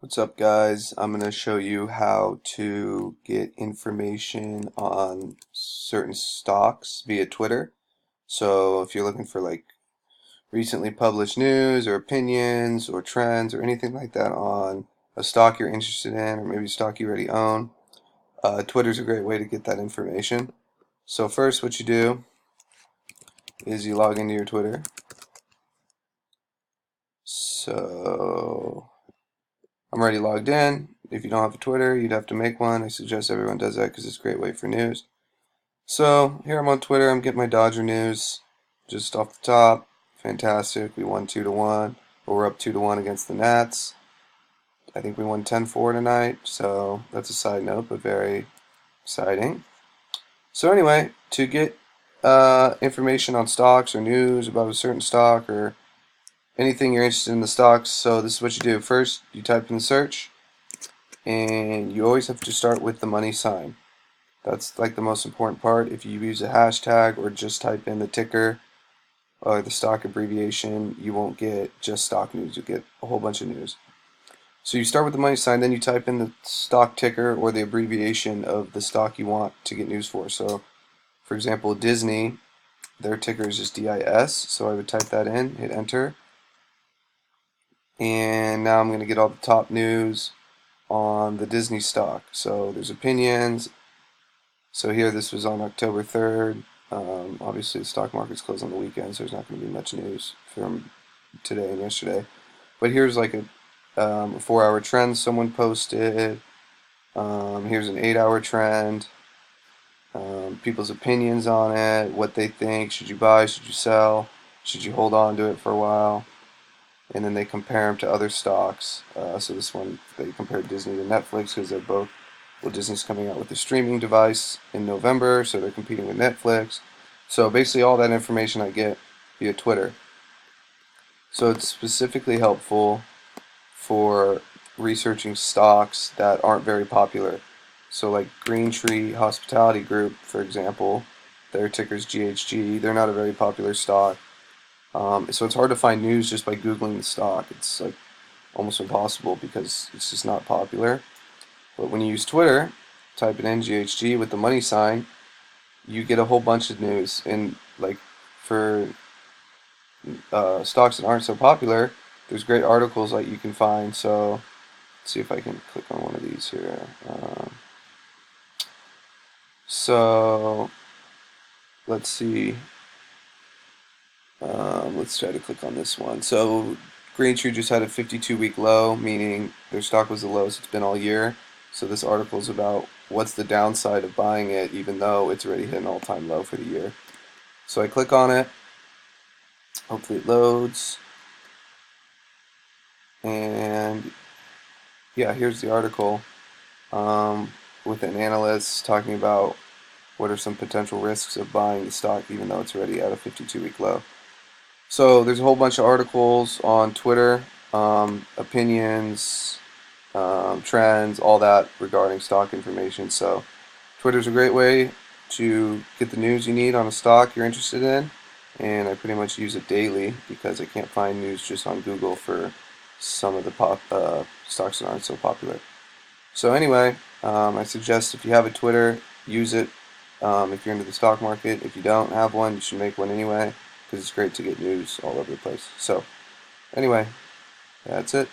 What's up, guys? I'm going to show you how to get information on certain stocks via Twitter. So if you're looking for like recently published news or opinions or trends or anything like that on a stock you're interested in, or maybe a stock you already own, Twitter's a great way to get that information. So first what you do is you log into your Twitter. So I'm already logged in. If you don't have a Twitter, you'd have to make one. I suggest everyone does that because it's a great way for news. So here I'm on Twitter. I'm getting my Dodger news just off the top. Fantastic. We won 2-1. Or we're up 2-1 against the Nats. I think we won 10-4 tonight. So that's a side note, but very exciting. So anyway, to get information on stocks or news about a certain stock or anything you're interested in the stocks, so this is what you do. First, you type in the search, and you always have to start with the money sign. That's like the most important part. If you use a hashtag or just type in the ticker or the stock abbreviation, you won't get just stock news. You'll get a whole bunch of news. So you start with the money sign, then you type in the stock ticker or the abbreviation of the stock you want to get news for. So, for example, Disney, their ticker is just DIS. So I would type that in, hit enter. And now I'm going to get all the top news on the Disney stock. So there's opinions. So here, this was on October 3rd. Obviously, the stock market's closed on the weekend, so there's not going to be much news from today and yesterday. But here's like a 4-hour trend someone posted. Here's an 8-hour trend. People's opinions on it, what they think. Should you buy? Should you sell? Should you hold on to it for a while? And then they compare them to other stocks. So this one, they compared Disney to Netflix because they're both, well, Disney's coming out with a streaming device in November, so they're competing with Netflix. So basically all that information I get via Twitter. So it's specifically helpful for researching stocks that aren't very popular. So like Green Tree Hospitality Group, for example, their ticker's GHG. They're not a very popular stock. So it's hard to find news just by Googling the stock. It's like almost impossible because it's just not popular. But when you use Twitter, type it in GHG with the money sign, you get a whole bunch of news. And like for stocks that aren't so popular, there's great articles that you can find. So let's see if I can click on one of these here. So let's see. Let's try to click on this one. So GreenTree just had a 52-week low, meaning their stock was the lowest it's been all year. So this article is about what's the downside of buying it, even though it's already hit an all-time low for the year. So I click on it. Hopefully it loads. And yeah, here's the article with an analyst talking about what are some potential risks of buying the stock, even though it's already at a 52-week low. So there's a whole bunch of articles on Twitter, opinions, trends, all that regarding stock information. So Twitter's a great way to get the news you need on a stock you're interested in, and I pretty much use it daily because I can't find news just on Google for some of the stocks that aren't so popular. So anyway, I suggest if you have a Twitter, use it if you're into the stock market. If you don't have one, you should make one anyway because it's great to get news all over the place. So anyway, that's it.